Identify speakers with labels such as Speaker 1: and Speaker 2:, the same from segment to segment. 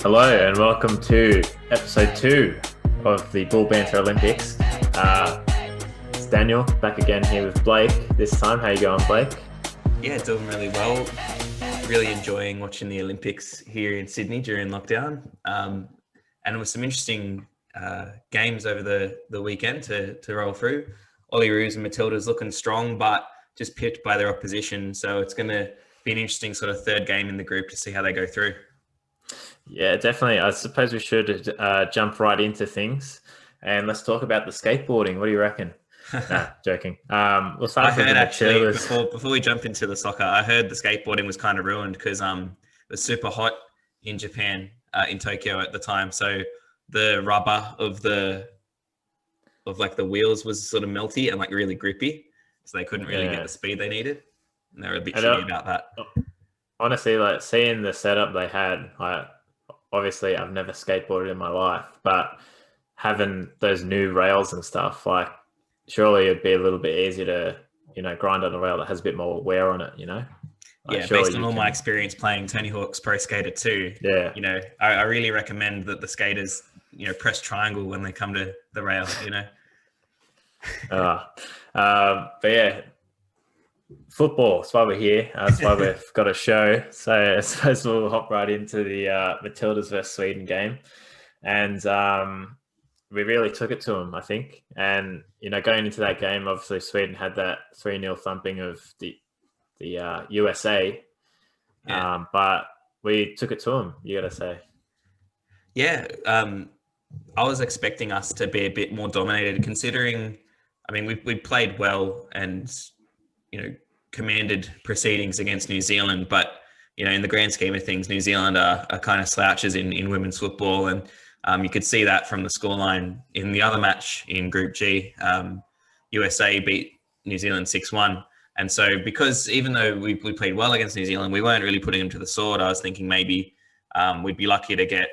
Speaker 1: Hello and welcome to episode 2 of the Banter Olympics. It's Daniel back again here with Blake this time. How you going, Blake?
Speaker 2: Yeah, doing really well. Really enjoying watching the Olympics here in Sydney during lockdown. And it was some interesting games over the weekend to roll through. Olyroos and Matildas looking strong, but just pipped by their opposition. So it's going to be an interesting sort of third game in the group to see how they go through.
Speaker 1: Yeah, definitely. I suppose we should jump right into things and let's talk about the skateboarding. What do you reckon? Nah, joking. We'll start
Speaker 2: I
Speaker 1: off with
Speaker 2: heard
Speaker 1: the
Speaker 2: actually
Speaker 1: Matildas.
Speaker 2: before we jump into the soccer, I heard the skateboarding was kind of ruined because it was super hot in Japan, in Tokyo at the time. So the rubber of like the wheels was sort of melty and like really grippy, so they couldn't really get
Speaker 1: Yeah.
Speaker 2: the speed they needed, and they were a bit
Speaker 1: And
Speaker 2: shitty about that.
Speaker 1: honestly, like seeing the setup they had, like obviously I've never skateboarded in my life, but having those new rails and stuff, like surely it'd be a little bit easier to, grind on a rail that has a bit more wear on it, Like
Speaker 2: Yeah,
Speaker 1: surely
Speaker 2: based on
Speaker 1: you
Speaker 2: all my
Speaker 1: can.
Speaker 2: experience playing Tony Hawk's Pro Skater 2,
Speaker 1: Yeah.
Speaker 2: I really recommend that the skaters, press triangle when they come to the rail,
Speaker 1: Uh, but yeah, football. That's why we're here. That's why we've got a show. So I suppose we'll hop right into the Matildas versus Sweden game. And we really took it to them, I think. And, going into that game, obviously Sweden had that 3-0 thumping of the USA.
Speaker 2: Yeah.
Speaker 1: But we took it to them, you got to say.
Speaker 2: Yeah, I was expecting us to be a bit more dominated, considering, I mean, we played well and commanded proceedings against New Zealand, but in the grand scheme of things, New Zealand are kind of slouches in women's football, and you could see that from the scoreline in the other match in Group G. USA beat New Zealand 6-1. And so, because even though we played well against New Zealand, we weren't really putting them to the sword. I was thinking maybe we'd be lucky to get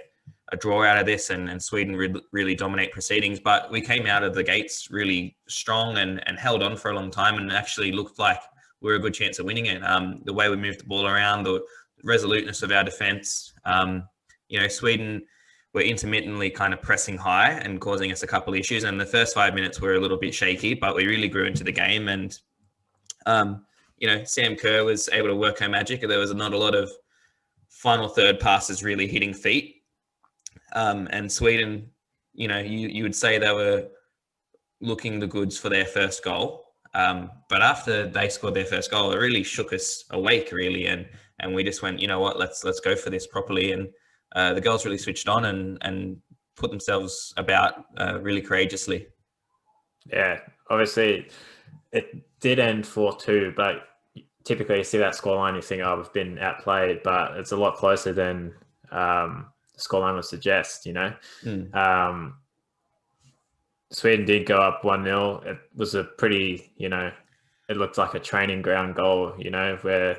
Speaker 2: a draw out of this and Sweden really dominate proceedings. But we came out of the gates really strong and held on for a long time and actually looked like we were a good chance of winning it. The way we moved the ball around, the resoluteness of our defence, Sweden were intermittently kind of pressing high and causing us a couple of issues. And the first 5 minutes were a little bit shaky, but we really grew into the game. And Sam Kerr was able to work her magic. There was not a lot of final third passes really hitting feet. And Sweden, you would say they were looking the goods for their first goal. But after they scored their first goal, it really shook us awake, really. And we just went, you know what, let's go for this properly. And the girls really switched on and put themselves about really courageously.
Speaker 1: Yeah, obviously it did end 4-2, but typically you see that scoreline, you think, oh, we've been outplayed, but it's a lot closer than the scoreline would suggest, Sweden did go up 1-0. It was a pretty, it looked like a training ground goal, where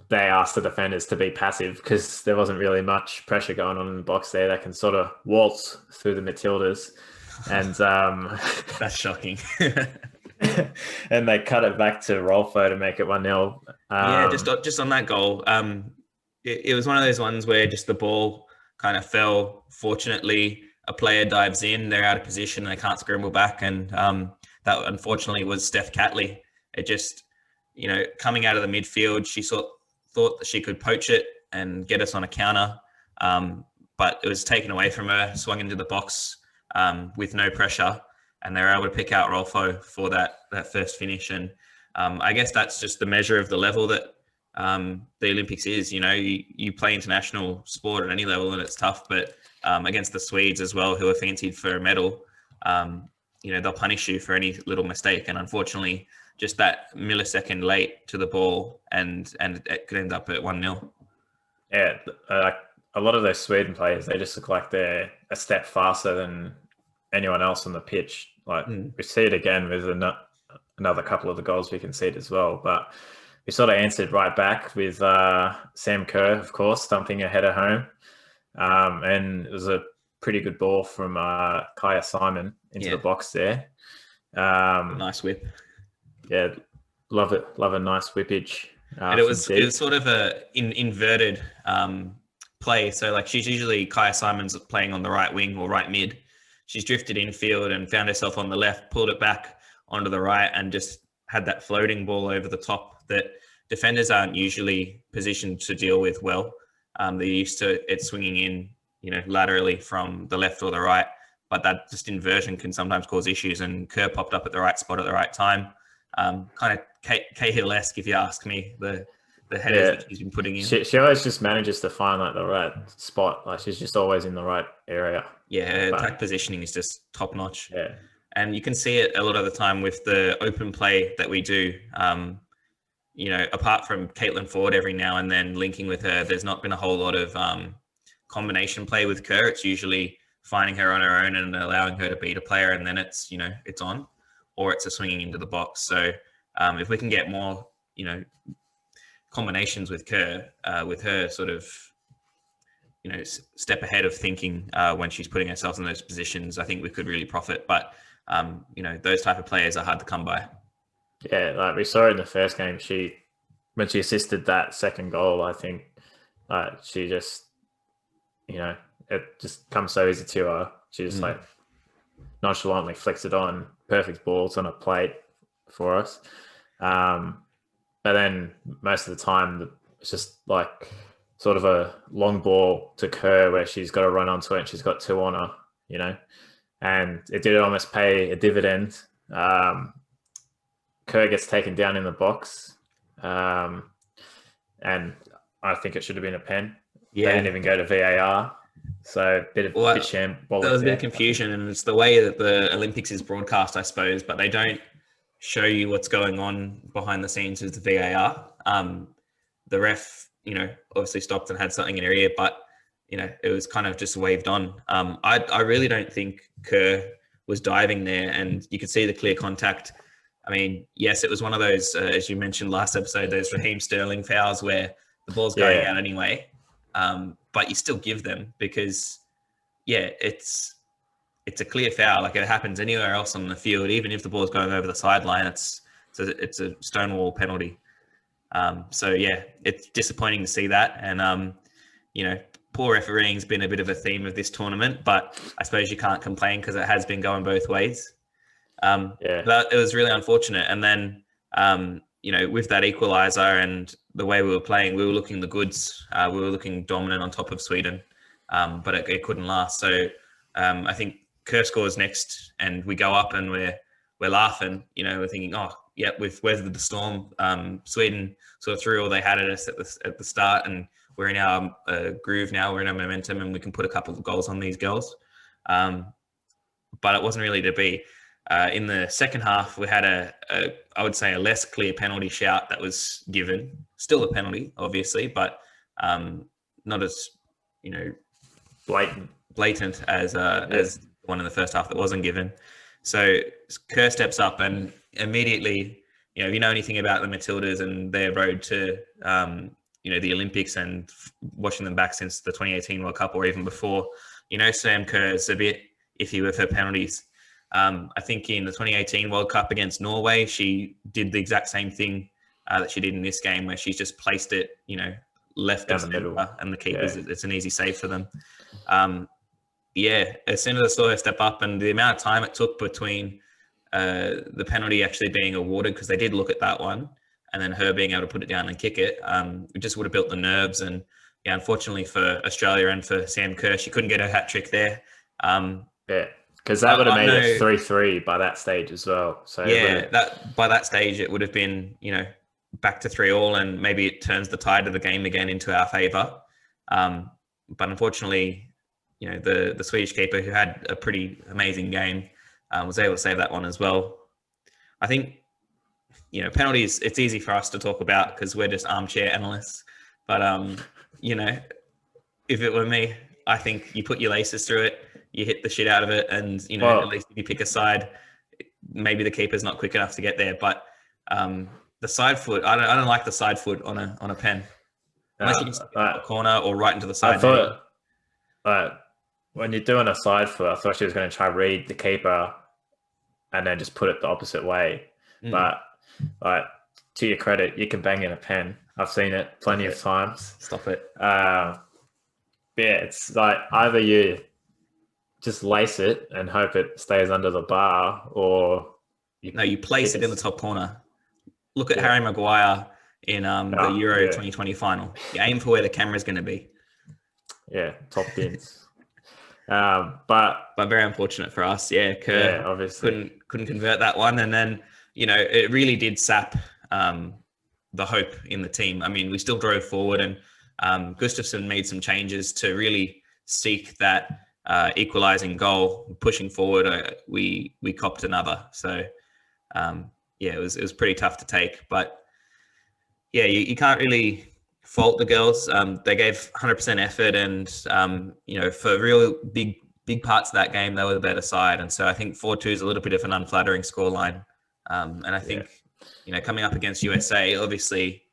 Speaker 1: they asked the defenders to be passive because there wasn't really much pressure going on in the box there. They can sort of waltz through the Matildas. And
Speaker 2: that's shocking.
Speaker 1: And they cut it back to Rolfo to make it 1-0.
Speaker 2: Yeah, just on that goal. It was one of those ones where just the ball kind of fell. Fortunately, a player dives in, they're out of position, they can't scramble back. And that unfortunately was Steph Catley. It just, coming out of the midfield, she thought that she could poach it and get us on a counter. But it was taken away from her, swung into the box with no pressure. And they were able to pick out Rolfo for that first finish. And I guess that's just the measure of the level that the Olympics is. You play international sport at any level and it's tough, but against the Swedes as well, who are fancied for a medal, they'll punish you for any little mistake. And unfortunately, just that millisecond late to the ball and it could end up at 1-0.
Speaker 1: Yeah, a lot of those Sweden players, they just look like they're a step faster than anyone else on the pitch. Like we see it again with another couple of the goals we conceded as well. But we sort of answered right back with Sam Kerr, of course, thumping a header home. And it was a pretty good ball from Kaya Simon into the box there.
Speaker 2: Nice whip.
Speaker 1: Yeah, love it. Love a nice whippage.
Speaker 2: And it was sort of a inverted play. So like she's usually Kaya Simon's playing on the right wing or right mid. She's drifted infield and found herself on the left, pulled it back onto the right, and just had that floating ball over the top that defenders aren't usually positioned to deal with well. They're used to it swinging in, laterally from the left or the right, but that just inversion can sometimes cause issues. And Kerr popped up at the right spot at the right time. Kind of Cahill-esque, if you ask me, the headers that she's been putting in.
Speaker 1: She always just manages to find like the right spot. Like she's just always in the right area.
Speaker 2: Yeah, her attack positioning is just top notch.
Speaker 1: Yeah.
Speaker 2: And you can see it a lot of the time with the open play that we do. Apart from Caitlin Ford every now and then linking with her, there's not been a whole lot of combination play with Kerr. It's usually finding her on her own and allowing her to beat a player, and then it's on, or it's a swinging into the box. So if we can get more, combinations with Kerr, with her sort of, step ahead of thinking when she's putting herself in those positions, I think we could really profit. But those type of players are hard to come by.
Speaker 1: Yeah, like we saw in the first game, when she assisted that second goal, I think she just, it just comes so easy to her. She just like nonchalantly flicks it on, perfect balls on a plate for us. But then most of the time, it's just like sort of a long ball to Kerr where she's got to run onto it and she's got two on her, and it did almost pay a dividend. Kerr gets taken down in the box, and I think it should have been a pen. Yeah. They didn't even go to VAR, so bit shambolic.
Speaker 2: There was a bit of confusion, and it's the way that the Olympics is broadcast, I suppose, but they don't show you what's going on behind the scenes with the VAR. The ref, obviously stopped and had something in her ear, but it was kind of just waved on. I really don't think Kerr was diving there, and you could see the clear contact. I mean, yes, it was one of those, as you mentioned last episode, those Raheem Sterling fouls where the ball's going out anyway, but you still give them because, it's a clear foul. Like it happens anywhere else on the field, even if the ball's going over the sideline, it's a stonewall penalty. It's disappointing to see that, and poor refereeing's been a bit of a theme of this tournament, but I suppose you can't complain because it has been going both ways. But it was really unfortunate. And then, with that equaliser and the way we were playing, we were looking the goods. We were looking dominant on top of Sweden, but it couldn't last. So I think Kerr scores next, and we go up, and we're laughing. We're thinking, we've weathered the storm. Sweden sort of threw all they had at us at the start, and we're in our groove now. We're in our momentum, and we can put a couple of goals on these girls. But it wasn't really to be. In the second half, we had I would say a less clear penalty shout that was given. Still a penalty, obviously, but not as blatant as one in the first half that wasn't given. So Kerr steps up, and immediately, if you know anything about the Matildas and their road to the Olympics and watching them back since the 2018 World Cup or even before, Sam Kerr's a bit iffy with her penalties. I think in the 2018 World Cup against Norway, she did the exact same thing that she did in this game, where she's just placed it, left of the middle, and the keepers, it's an easy save for them. As soon as I saw her step up, and the amount of time it took between the penalty actually being awarded, because they did look at that one, and then her being able to put it down and kick it, it just would have built the nerves. And unfortunately for Australia and for Sam Kerr, she couldn't get her hat trick there.
Speaker 1: Because that would have made it 3-3 by that stage as well. So
Speaker 2: by that stage it would have been, back to 3-3, and maybe it turns the tide of the game again into our favour. But unfortunately, the Swedish keeper, who had a pretty amazing game, was able to save that one as well. I think, penalties, it's easy for us to talk about because we're just armchair analysts. But, if it were me, I think you put your laces through it, you hit the shit out of it, and at least if you pick a side, maybe the keeper's not quick enough to get there. But the side foot, I don't like the side foot on a pen, unless you can stick it in the corner or right into the side.
Speaker 1: I thought, when you're doing a side foot, I thought she was going to try to read the keeper and then just put it the opposite way. But to your credit, you can bang in a pen. I've seen it plenty of times.
Speaker 2: Stop it.
Speaker 1: Yeah, it's like either you just lace it and hope it stays under the bar, or
Speaker 2: you place it in the top corner. Look at Harry Maguire in the Euro 2020 final. You aim for where the camera's going to be.
Speaker 1: Yeah, top bins. But
Speaker 2: very unfortunate for us. Yeah, Kerr
Speaker 1: obviously
Speaker 2: couldn't convert that one, and then it really did sap the hope in the team. I mean, we still drove forward, and Gustafsson made some changes to really seek that equalising goal. Pushing forward, we copped another. So it was pretty tough to take, but yeah, you can't really fault the girls. They gave 100% effort, and for real big parts of that game, they were the better side. And so I think 4-2 is a little bit of an unflattering scoreline. And I think coming up against USA, obviously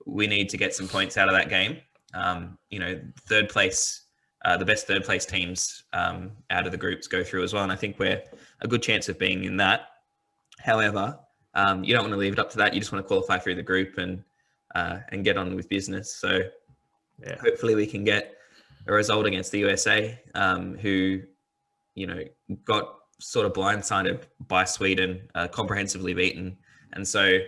Speaker 2: we need to get some points out of that game. Third place, the best third place teams out of the groups go through as well, and I think we're a good chance of being in that. However, you don't want to leave it up to that. You just want to qualify through the group and get on with business. So hopefully we can get a result against the USA, who, got sort of blindsided by Sweden, comprehensively beaten. And so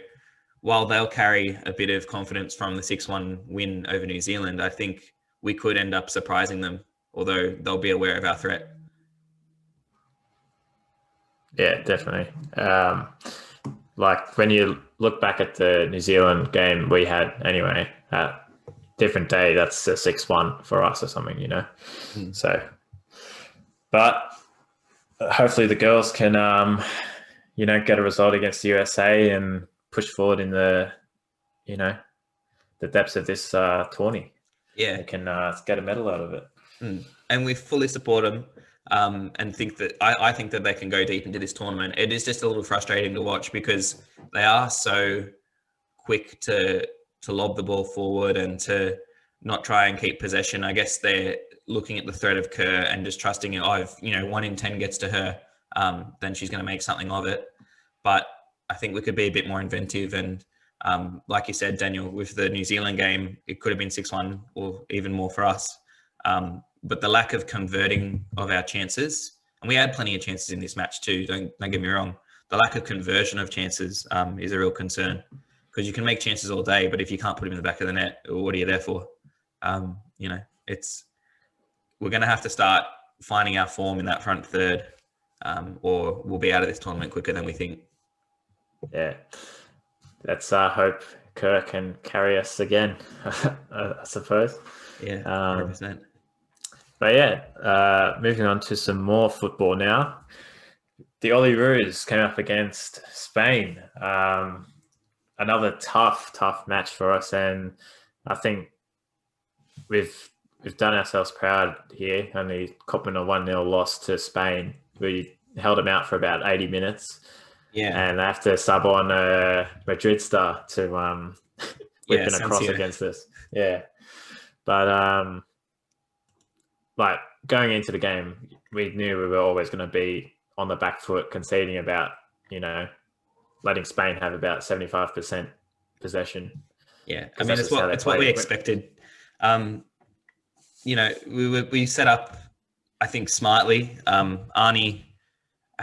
Speaker 2: while they'll carry a bit of confidence from the 6-1 win over New Zealand, I think we could end up surprising them, although they'll be aware of our threat.
Speaker 1: Yeah, definitely. Like when you look back at the New Zealand game we had anyway, different day, that's a 6-1 for us or something, So, but hopefully the girls can, get a result against the USA and push forward in the depths of this tourney.
Speaker 2: Yeah.
Speaker 1: They can get a medal out of it.
Speaker 2: And we fully support them. And think that I think that they can go deep into this tournament. It is just a little frustrating to watch because they are so quick to lob the ball forward and to not try and keep possession. I guess they're looking at the threat of Kerr and just trusting it. 1 in 10 gets to her, then she's going to make something of it. But I think we could be a bit more inventive. And like you said, Daniel, with the New Zealand game, it could have been 6-1 or even more for us. But the lack of converting of our chances, and we had plenty of chances in this match too, don't get me wrong. The lack of conversion of chances is a real concern, because you can make chances all day, but if you can't put them in the back of the net, what are you there for? We're going to have to start finding our form in that front third, or we'll be out of this tournament quicker than we think.
Speaker 1: Yeah, let's hope Kerr can carry us again, I suppose.
Speaker 2: Yeah, 100%.
Speaker 1: But yeah, moving on to some more football now. The Olyroos came up against Spain. Another tough match for us, and I think we've done ourselves proud here. Only copping a 1-0 loss to Spain. We held them out for about 80 minutes.
Speaker 2: Yeah,
Speaker 1: and they have to sub on a Madrid star to whip in a cross against us. Yeah, but like going into the game, we knew we were always going to be on the back foot, conceding about, letting Spain have about 75% possession.
Speaker 2: Yeah, I mean, it's what we expected. We set up, I think, smartly. Arnie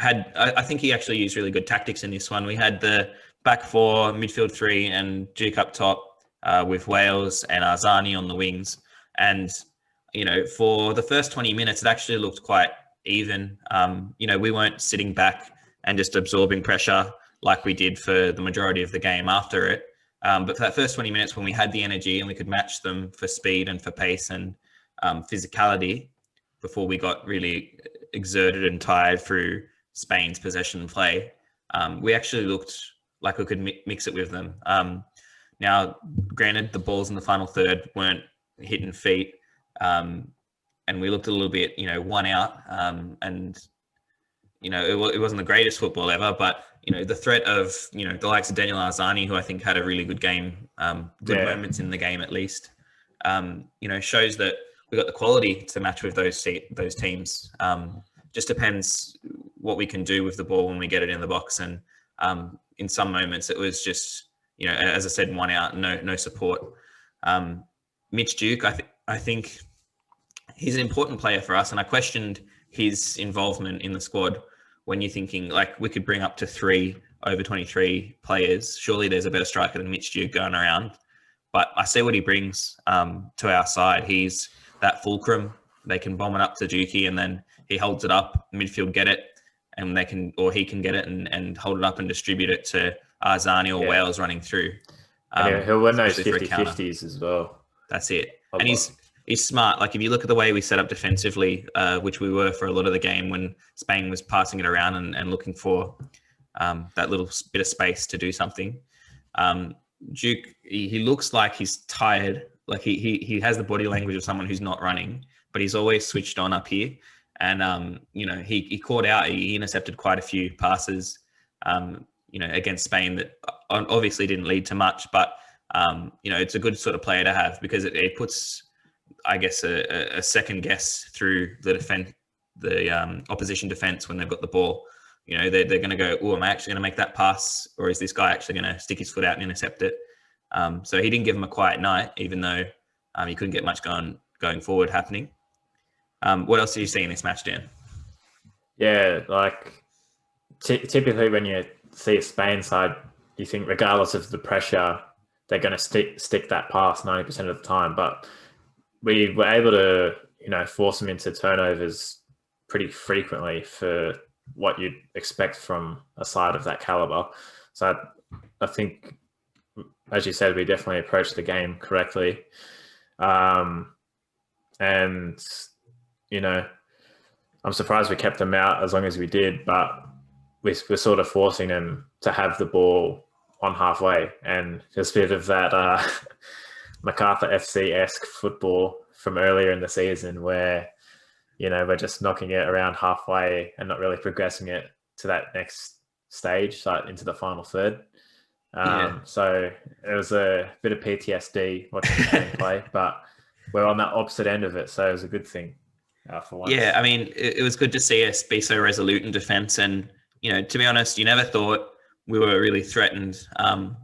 Speaker 2: I think he actually used really good tactics in this one. We had the back four, midfield three, and Duke up top with Wales and Arzani on the wings. And for the first 20 minutes, it actually looked quite even. We weren't sitting back and just absorbing pressure like we did for the majority of the game after it. But for that first 20 minutes, when we had the energy and we could match them for speed and for pace and physicality, before we got really exerted and tired through Spain's possession play, we actually looked like we could mix it with them. Now, granted, the balls in the final third weren't hitting feet, and we looked a little bit, one out, and it wasn't the greatest football ever, but the threat of the likes of Daniel Arzani, who I think had a really good game, moments in the game at least, shows that we got the quality to match with those teams. Just depends what we can do with the ball when we get it in the box, and in some moments it was just as I said, one out, no support. Mitch Duke, I think he's an important player for us. And I questioned his involvement in the squad when you're thinking, like, we could bring up to 3 over 23 players. Surely there's a better striker than Mitch Duke going around. But I see what he brings to our side. He's that fulcrum. They can bomb it up to Dukey, and then he holds it up, midfield get it, and he can get it and hold it up and distribute it to Arzani or Wales running through.
Speaker 1: And he'll win those 50-50s as well.
Speaker 2: That's it. And he's smart. Like, if you look at the way we set up defensively, which we were for a lot of the game when Spain was passing it around and looking for that little bit of space to do something. Duke, he looks like he's tired. Like he has the body language of someone who's not running, but he's always switched on up here. And, he caught out, he intercepted quite a few passes, against Spain that obviously didn't lead to much, but, it's a good sort of player to have because it puts, I guess, a second guess through the opposition defense when they've got the ball. They're going to go, oh, am I actually going to make that pass? Or is this guy actually going to stick his foot out and intercept it? So he didn't give him a quiet night, even though he couldn't get much going forward happening. What else did you see in this match, Dan?
Speaker 1: Yeah, like typically when you see a Spain side, you think regardless of the pressure, they're going to stick that pass 90% of the time. But we were able to, force them into turnovers pretty frequently for what you'd expect from a side of that caliber. So I think, as you said, we definitely approached the game correctly. And, I'm surprised we kept them out as long as we did, but we're sort of forcing them to have the ball on halfway. And there's a bit of that MacArthur FC-esque football from earlier in the season where, we're just knocking it around halfway and not really progressing it to that next stage, so into the final third. So it was a bit of PTSD watching the game play, but we're on that opposite end of it, so it was a good thing for once.
Speaker 2: Yeah, I mean, it was good to see us be so resolute in defence. And, to be honest, you never thought we were really threatened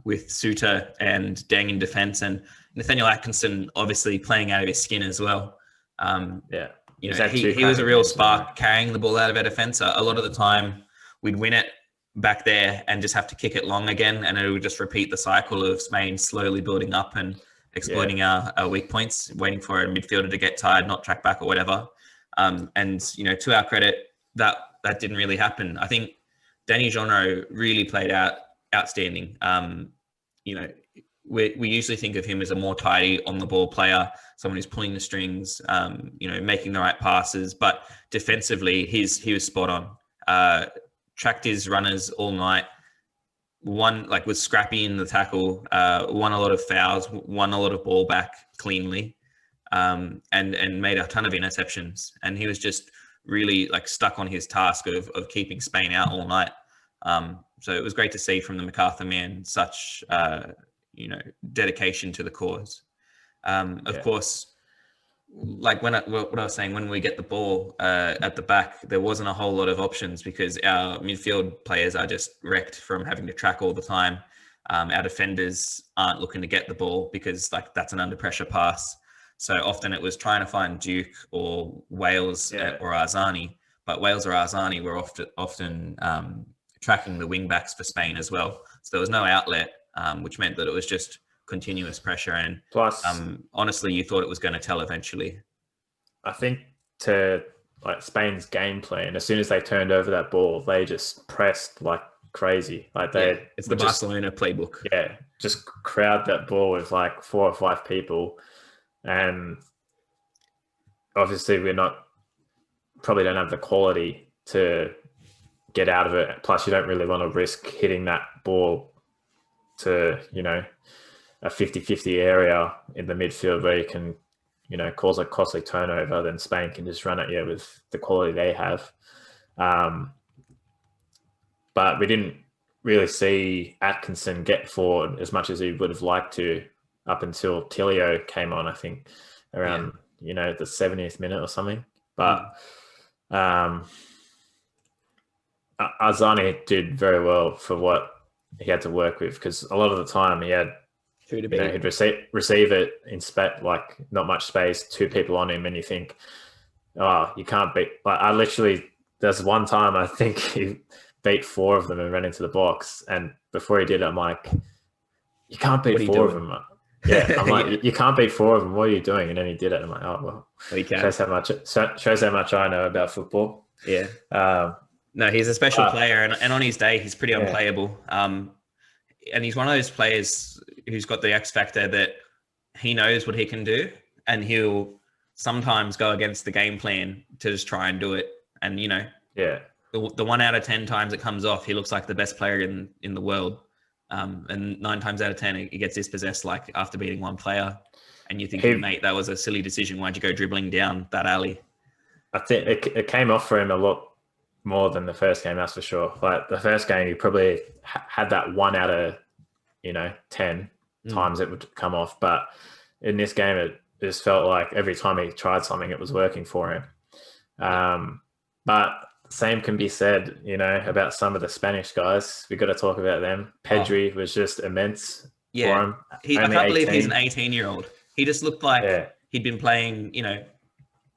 Speaker 2: with Suter and Deng in defence, and Nathaniel Atkinson obviously playing out of his skin as well. He was a real spark carrying the ball out of our defence. A lot of the time we'd win it back there and just have to kick it long again, and it would just repeat the cycle of Spain slowly building up and exploiting our weak points, waiting for a midfielder to get tired, not track back or whatever. And to our credit, that didn't really happen. I think Danny Jonro really played out outstanding. We usually think of him as a more tidy on the ball player, someone who's pulling the strings, making the right passes, but defensively he was spot on. Tracked his runners all night. Was scrappy in the tackle, won a lot of fouls, won a lot of ball back cleanly, and made a ton of interceptions. And he was just really stuck on his task of keeping Spain out all night. So it was great to see from the MacArthur man such dedication to the cause. Of course, what I was saying, when we get the ball at the back, there wasn't a whole lot of options because our midfield players are just wrecked from having to track all the time. Our defenders aren't looking to get the ball because that's an under pressure pass. So often it was trying to find Duke or Wales or Arzani, but Wales or Arzani were often tracking the wing backs for Spain as well. So there was no outlet, which meant that it was just continuous pressure. And
Speaker 1: plus,
Speaker 2: honestly, you thought it was going to tell eventually.
Speaker 1: I think to Spain's game plan, as soon as they turned over that ball, they just pressed like crazy.
Speaker 2: It's the Barcelona playbook.
Speaker 1: Yeah, just crowd that ball with 4 or 5 people. And obviously we probably don't have the quality to get out of it. Plus you don't really want to risk hitting that ball to, a 50-50 area in the midfield where you can, cause a costly turnover. Then Spain can just run at you with the quality they have. But we didn't really see Atkinson get forward as much as he would have liked to up until Tilio came on, I think, around, the 70th minute or something. But Arzani did very well for what he had to work with, because a lot of the time he had
Speaker 2: Who to
Speaker 1: You know,
Speaker 2: beat.
Speaker 1: he'd receive it in like not much space, two people on him, and you think, oh, you can't beat. Like I literally, there's one time I think he beat four of them and ran into the box, and before he did it, I'm like, you can't beat four of them. Yeah, I'm like,
Speaker 2: Yeah.
Speaker 1: you can't beat four of them. What are you doing? And then he did it. I'm like, oh well,
Speaker 2: Well, you can.
Speaker 1: shows how much I know about football.
Speaker 2: Yeah. No, he's a special player, and on his day, he's pretty unplayable. And he's one of those players who's got the X factor that he knows what he can do, and he'll sometimes go against the game plan to just try and do it. And you know, the 1 out of 10 times it comes off, he looks like the best player in the world. And 9 times out of 10, he gets dispossessed like after beating one player. And you think, mate, that was a silly decision. Why'd you go dribbling down that alley?
Speaker 1: I think it came off for him a lot more than the first game, that's for sure. Like the first game, he probably had that 1 out of 10 times it would come off. But in this game, it just felt like every time he tried something, it was working for him. But same can be said, about some of the Spanish guys. We've got to talk about them. Pedri was just immense for him.
Speaker 2: I can't believe he's an 18-year-old. He just looked like he'd been playing,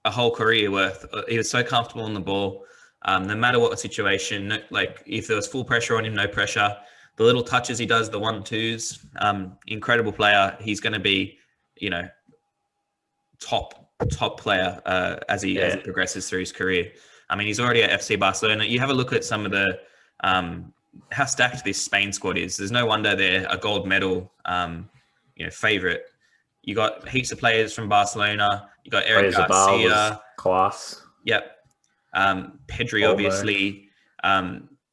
Speaker 2: a whole career worth. He was so comfortable on the ball. No matter what the situation, like if there was full pressure on him, no pressure. The little touches he does, the 1-2s, incredible player. He's going to be, top player as he progresses through his career. I mean, he's already at FC Barcelona. You have a look at some of the how stacked this Spain squad is. There's no wonder they're a gold medal, favorite. You got heaps of players from Barcelona. You got Eric Garcia,
Speaker 1: class.
Speaker 2: Yep. Pedri, obviously.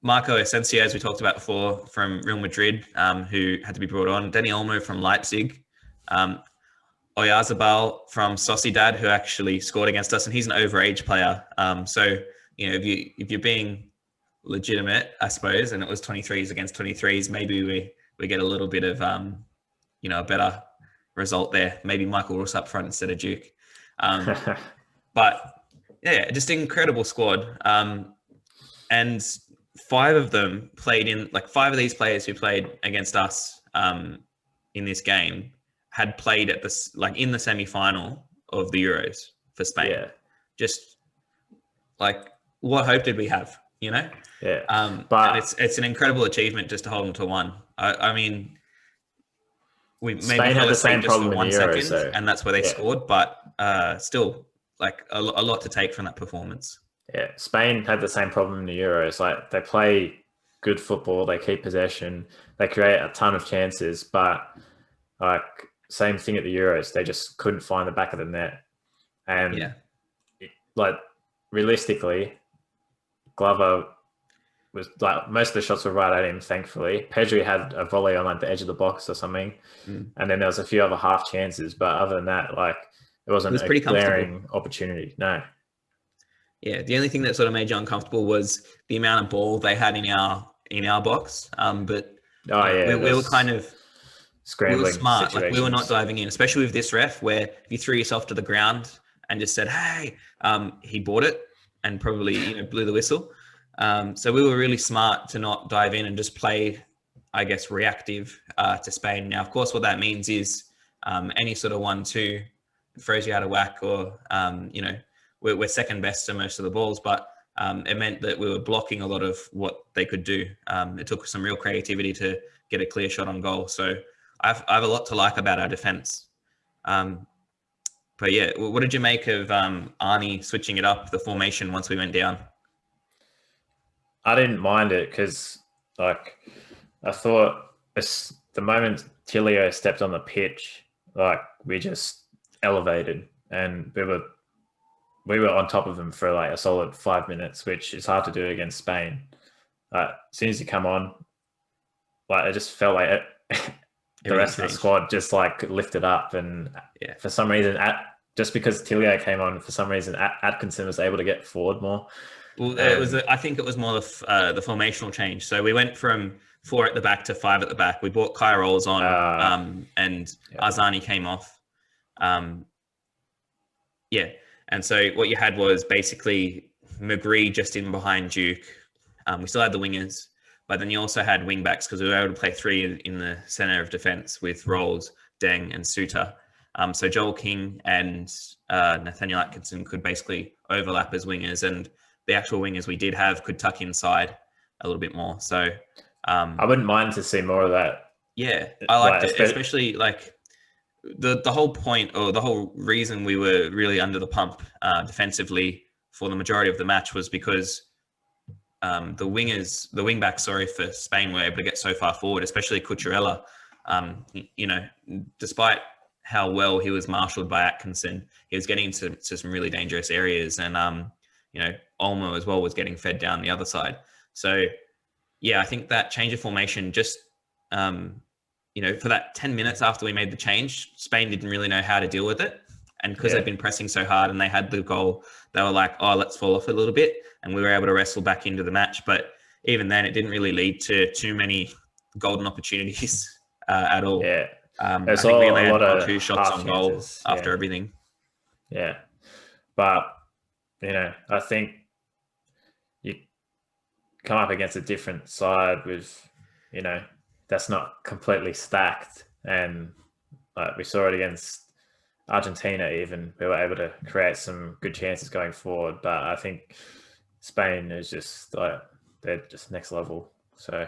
Speaker 2: Marco Asensio, as we talked about before, from Real Madrid, who had to be brought on. Dani Olmo from Leipzig. Oyarzabal from Sociedad, who actually scored against us, and he's an overage player. So, if you're being legitimate, I suppose, and it was 23s against 23s, maybe we get a little bit of, a better result there. Maybe Michael Roos up front instead of Duke. But yeah, just an incredible squad. And 5 of them played in, like 5 of these players who played against us in this game had played at this, like in the semi-final of the Euros for Spain. Yeah. Just like, what hope did we have?
Speaker 1: Yeah.
Speaker 2: But it's an incredible achievement just to hold them to 1. I mean,
Speaker 1: Spain had the same problem in the Euros,
Speaker 2: and that's where they scored. But still, like a lot to take from that performance.
Speaker 1: Yeah, Spain had the same problem in the Euros. Like they play good football, they keep possession, they create a ton of chances, but like same thing at the Euros, they just couldn't find the back of the net. And like realistically, Glover was like most of the shots were right at him. Thankfully, Pedri had a volley on like the edge of the box or something, and then there was a few other half chances. But other than that, like it wasn't a glaring opportunity. No.
Speaker 2: Yeah, the only thing that sort of made you uncomfortable was the amount of ball they had in our box. But we were kind of
Speaker 1: scrambling.
Speaker 2: We were smart. Like we were not diving in, especially with this ref, where if you threw yourself to the ground and just said, "Hey," he bought it and probably blew the whistle. So we were really smart to not dive in and just play, I guess, reactive to Spain. Now, of course, what that means is any sort of 1-2 throws you out of whack, or we're second best to most of the balls, but it meant that we were blocking a lot of what they could do. It took some real creativity to get a clear shot on goal. So I have a lot to like about our defense. But yeah, what did you make of Arnie switching it up, the formation, once we went down?
Speaker 1: I didn't mind it because, like, I thought the moment Tilio stepped on the pitch, like, we just elevated, and we were on top of them for like a solid 5 minutes, which is hard to do against Spain. As soon as you come on, like it just felt like the rest of the squad just like lifted up, and for some reason, just because Tilio came on, for some reason Atkinson was able to get forward more.
Speaker 2: Well, I think it was more the formational change. So we went from 4 at the back to 5 at the back. We brought Kai Rolls on, and Arzani came off. And so what you had was basically McGree just in behind Duke. We still had the wingers, But then you also had wing backs because we were able to play three in the center of defense with Rolls, Deng, and Suter. So Joel King and Nathaniel Atkinson could basically overlap as wingers, and the actual wingers we did have could tuck inside a little bit more. So
Speaker 1: I wouldn't mind to see more of that.
Speaker 2: Yeah, I liked it, especially like the whole point or the whole reason we were really under the pump defensively for the majority of the match was because the wing backs, for Spain were able to get so far forward, especially Cucurella. Despite how well he was marshaled by Atkinson, he was getting into some really dangerous areas, and Olmo as well was getting fed down the other side. So yeah, I think that change of formation just for that 10 minutes after we made the change, Spain didn't really know how to deal with it. And because they'd been pressing so hard and they had the goal, they were like, oh, let's fall off a little bit. And we were able to wrestle back into the match. But even then, it didn't really lead to too many golden opportunities at all.
Speaker 1: Yeah.
Speaker 2: I think we only had 2 shots on goal after everything.
Speaker 1: Yeah. But, I think you come up against a different side with, that's not completely stacked. And we saw it against Argentina even. We were able to create some good chances going forward. But I think Spain is just they're just next level. So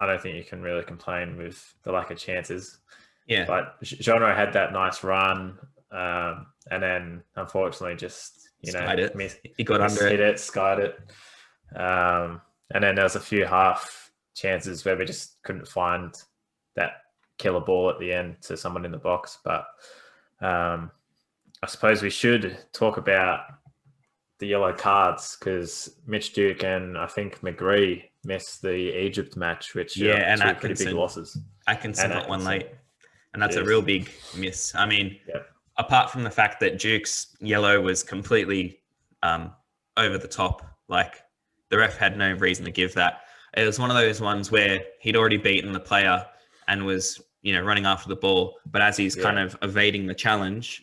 Speaker 1: I don't think you can really complain with the lack of chances.
Speaker 2: Yeah.
Speaker 1: But Genre had that nice run. And then unfortunately just,
Speaker 2: he got under it,
Speaker 1: skied it. And then there was a few half chances where we just couldn't find that killer ball at the end to someone in the box. But I suppose we should talk about the yellow cards because Mitch Duke and I think McGree missed the Egypt match, which
Speaker 2: and
Speaker 1: two pretty big losses.
Speaker 2: Atkinson got one late, and that's a real big miss. I mean, apart from the fact that Duke's yellow was completely over the top, like the ref had no reason to give that. It was one of those ones where he'd already beaten the player and was, running after the ball. But as he's kind of evading the challenge,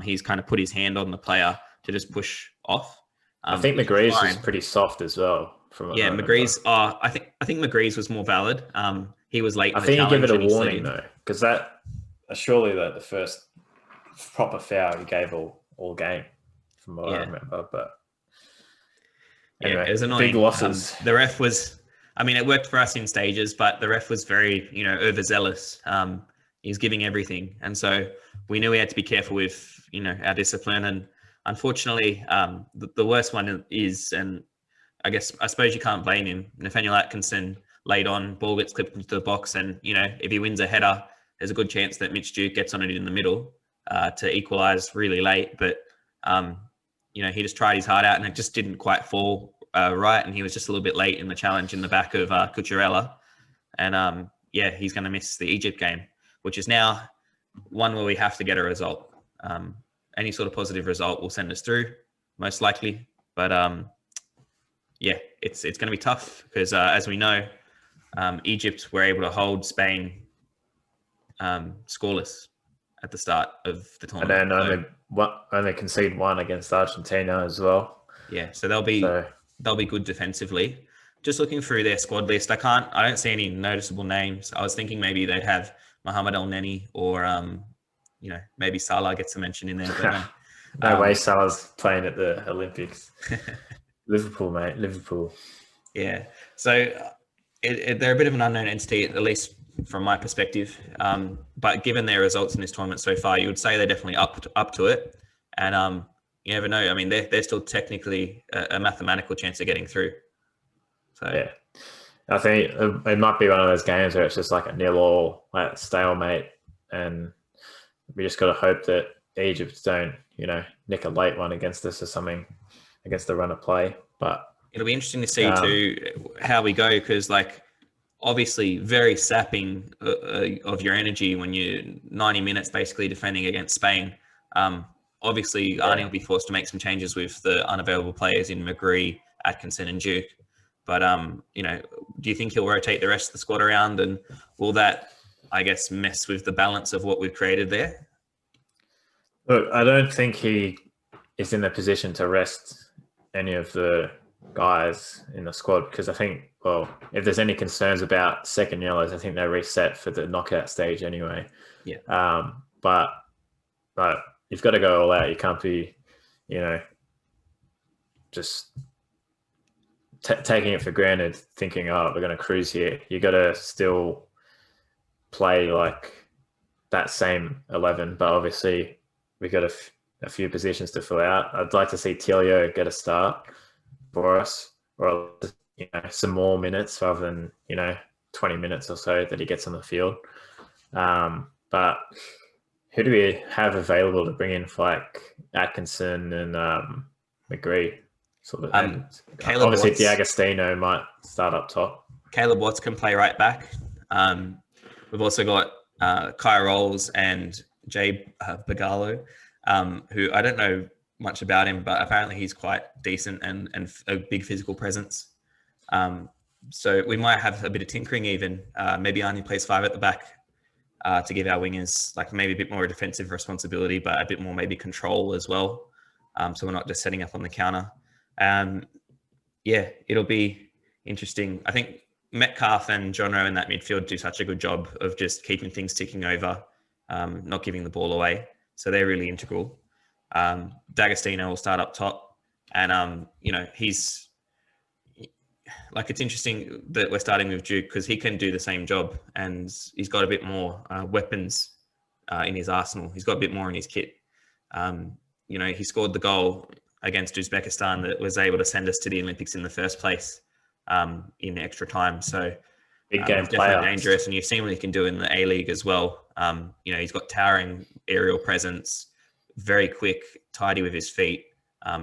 Speaker 2: he's kind of put his hand on the player to just push off.
Speaker 1: I think McGree's was pretty soft as well.
Speaker 2: McGree's. I think McGree's was more valid. He was late.
Speaker 1: I think he gave it a warning though, because that surely the first proper foul he gave all game, from what I remember. But anyway,
Speaker 2: it was annoying.
Speaker 1: Big losses.
Speaker 2: The ref was. I mean, it worked for us in stages, but the ref was very, overzealous. He was giving everything. And so we knew we had to be careful with, our discipline. And unfortunately, the worst one is, and I suppose you can't blame him, Nathaniel Atkinson laid on, ball gets clipped into the box. And, if he wins a header, there's a good chance that Mitch Duke gets on it in the middle to equalise really late. But, he just tried his heart out and it just didn't quite fall right, and he was just a little bit late in the challenge in the back of Cucurella. And, he's going to miss the Egypt game, which is now one where we have to get a result. Any sort of positive result will send us through, most likely. But, it's going to be tough because, as we know, Egypt were able to hold Spain scoreless at the start of the tournament.
Speaker 1: And then only concede one against Argentina as well.
Speaker 2: Yeah, so they'll be good defensively. Just looking through their squad list, I don't see any noticeable names. I was thinking maybe they'd have Mohamed El Neni or, maybe Salah gets a mention in there. But
Speaker 1: no way Salah's playing at the Olympics. Liverpool, mate, Liverpool.
Speaker 2: Yeah, so they're a bit of an unknown entity, at least from my perspective. But given their results in this tournament so far, you would say they're definitely up to it. And you never know. I mean, they're still technically a mathematical chance of getting through. So
Speaker 1: yeah, I think it might be one of those games where it's just like a 0-0, like stalemate, and we just got to hope that Egypt don't, nick a late one against us or something against the run of play. But
Speaker 2: it'll be interesting to see too how we go because, obviously, very sapping of your energy when you're 90 minutes basically defending against Spain. Obviously, Arnie will be forced to make some changes with the unavailable players in McGree, Atkinson, and Duke. But, do you think he'll rotate the rest of the squad around? And will that, mess with the balance of what we've created there?
Speaker 1: Look, I don't think he is in the position to rest any of the guys in the squad, because I think, well, if there's any concerns about second yellows, I think they're reset for the knockout stage anyway.
Speaker 2: Yeah.
Speaker 1: But you've got to go all out. You can't be, just taking it for granted, thinking, oh, we're going to cruise here. You got to still play like that same 11, but obviously we've got a few positions to fill out. I'd like to see Tilio get a start for us, or some more minutes rather than 20 minutes or so that he gets on the field. But who do we have available to bring in for like Atkinson and McGree? Sort of. Obviously, D'Agostino might start up top.
Speaker 2: Caleb Watts can play right back. We've also got Kai Rolls and Jay Bagalo, who I don't know much about him, but apparently he's quite decent and a big physical presence. So we might have a bit of tinkering even. Maybe Arnie plays 5 at the back to give our wingers like maybe a bit more defensive responsibility, but a bit more maybe control as well. So we're not just setting up on the counter. It'll be interesting. I think Metcalf and John Rowe in that midfield do such a good job of just keeping things ticking over, not giving the ball away. So they're really integral. D'Agostino will start up top, and he's like, it's interesting that we're starting with Duke because he can do the same job, and he's got a bit more weapons in his arsenal. He's got a bit more in his kit. He scored the goal against Uzbekistan that was able to send us to the Olympics in the first place in extra time. So
Speaker 1: big game
Speaker 2: definitely dangerous, and you've seen what he can do in the A-League as well. He's got towering aerial presence, very quick, tidy with his feet,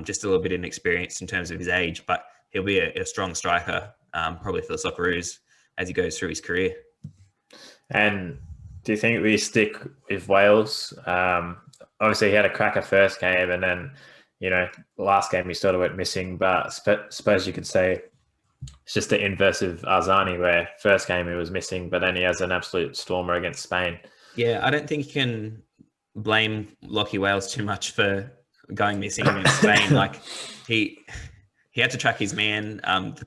Speaker 2: just a little bit inexperienced in terms of his age, but he'll be a strong striker, probably for the Socceroos as he goes through his career.
Speaker 1: And do you think we stick with Wales? Obviously, he had a cracker first game, and then, the last game he sort of went missing. But suppose you could say it's just the inverse of Arzani, where first game he was missing, but then he has an absolute stormer against Spain.
Speaker 2: Yeah, I don't think you can blame Lachie Wales too much for going missing against Spain. Like he had to track his man.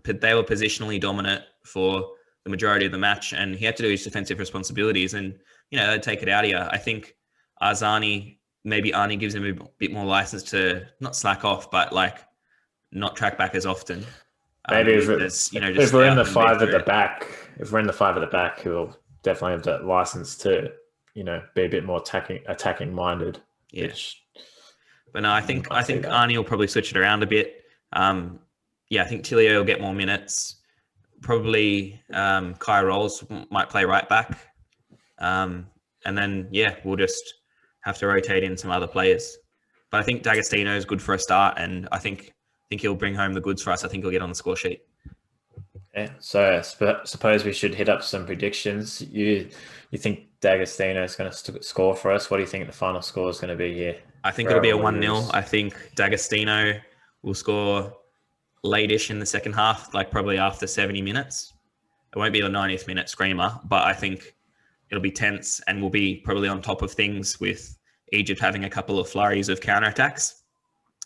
Speaker 2: They were positionally dominant for the majority of the match, and he had to do his defensive responsibilities, and they'd take it out of you. I think Arzani, maybe Arnie gives him a bit more license to not slack off, but like not track back as often.
Speaker 1: Maybe if we're in the 5 at the back, he'll definitely have that license to be a bit more attacking minded.
Speaker 2: Yeah. But no, I think Arnie will probably switch it around a bit. I think Tilio will get more minutes. Probably Kai Rolls might play right back. And then, we'll just have to rotate in some other players. But I think D'Agostino is good for a start, and I think he'll bring home the goods for us. I think he'll get on the score sheet.
Speaker 1: Yeah, so I suppose we should hit up some predictions. You think D'Agostino is going to score for us? What do you think the final score is going to be here?
Speaker 2: I think it'll be a 1-0. I think D'Agostino will score late-ish in the second half, like probably after 70 minutes. It won't be the 90th minute screamer, but I think it'll be tense, and we'll be probably on top of things with Egypt having a couple of flurries of counterattacks.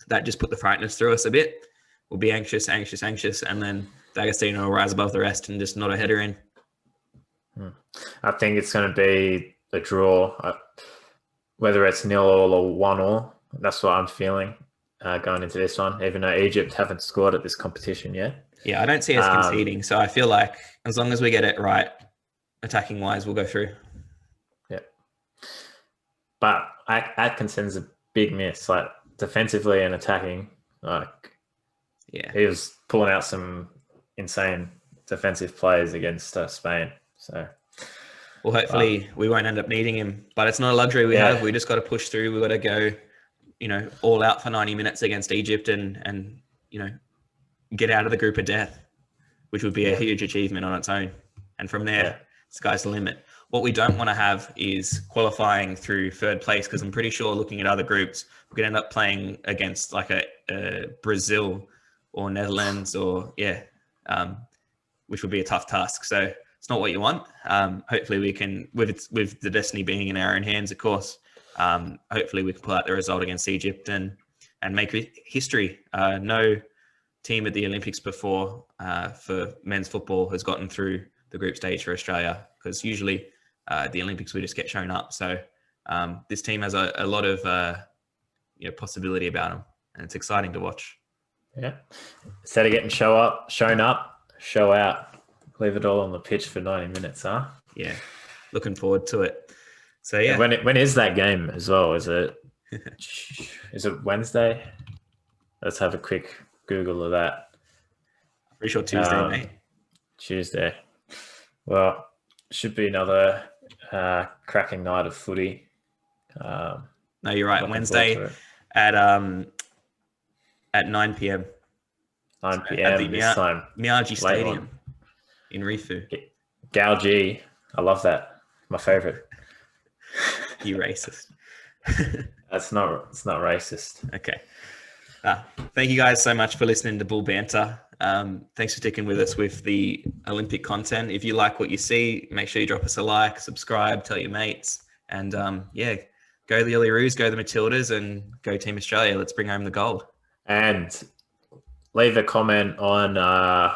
Speaker 2: That just put the frighteners through us a bit. We'll be anxious, and then D'Agostino will rise above the rest and just nod a header in.
Speaker 1: I think it's going to be a draw, whether it's 0-0 or 1-1. That's what I'm feeling going into this one, even though Egypt haven't scored at this competition yet.
Speaker 2: Yeah, I don't see us conceding, so I feel like as long as we get it right, attacking-wise, we'll go through.
Speaker 1: Yeah. But Atkinson's a big miss, like defensively and attacking. He was pulling out some insane defensive plays against Spain. So,
Speaker 2: well, hopefully we won't end up needing him. But it's not a luxury we have. We just got to push through. We've got to go, all out for 90 minutes against Egypt and get out of the group of death, which would be a huge achievement on its own. And from there, sky's the limit. What we don't want to have is qualifying through third place, because I'm pretty sure looking at other groups, we could end up playing against like a Brazil or Netherlands which would be a tough task. So it's not what you want. Hopefully we can, with the destiny being in our own hands, of course, hopefully we can pull out the result against Egypt and make history. No team at the Olympics before for men's football has gotten through the group stage for Australia, because usually the Olympics we just get shown up. So this team has a lot of possibility about them, and it's exciting to watch.
Speaker 1: Yeah. Instead of getting shown up, show out. Leave it all on the pitch for 90 minutes, huh?
Speaker 2: Yeah. Looking forward to it. So yeah.
Speaker 1: When is that game as well? Is it Wednesday? Let's have a quick Google of that.
Speaker 2: Pretty sure Tuesday, mate.
Speaker 1: Tuesday. Well, should be another cracking night of footy.
Speaker 2: No, you're right. Wednesday at 9 p.m.
Speaker 1: 9 p.m.
Speaker 2: at the
Speaker 1: this time.
Speaker 2: Miyaji Stadium in Rifu.
Speaker 1: Dodgy. I love that. My favorite.
Speaker 2: You racist.
Speaker 1: It's not racist.
Speaker 2: Okay. Thank you guys so much for listening to Bull Banter. Thanks for sticking with us with the Olympic content. If you like what you see, make sure you drop us a like, subscribe, tell your mates, and go the Olyroos, go the Matildas, and go Team Australia. Let's bring home the gold.
Speaker 1: And leave a comment on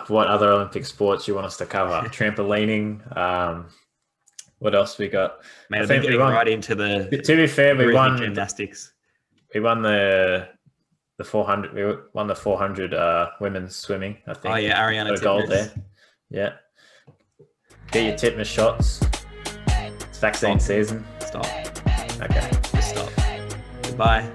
Speaker 1: what other Olympic sports you want us to cover. Trampolining. What else we got?
Speaker 2: Mate, I've been getting right into the.
Speaker 1: To be fair, we won
Speaker 2: gymnastics.
Speaker 1: We won the 400. We won the 400 women's swimming. I think.
Speaker 2: Oh yeah, Ariana
Speaker 1: got a gold there. Yeah. Get your Titmus shots. It's vaccine season.
Speaker 2: Stop.
Speaker 1: Okay.
Speaker 2: Just stop. Goodbye.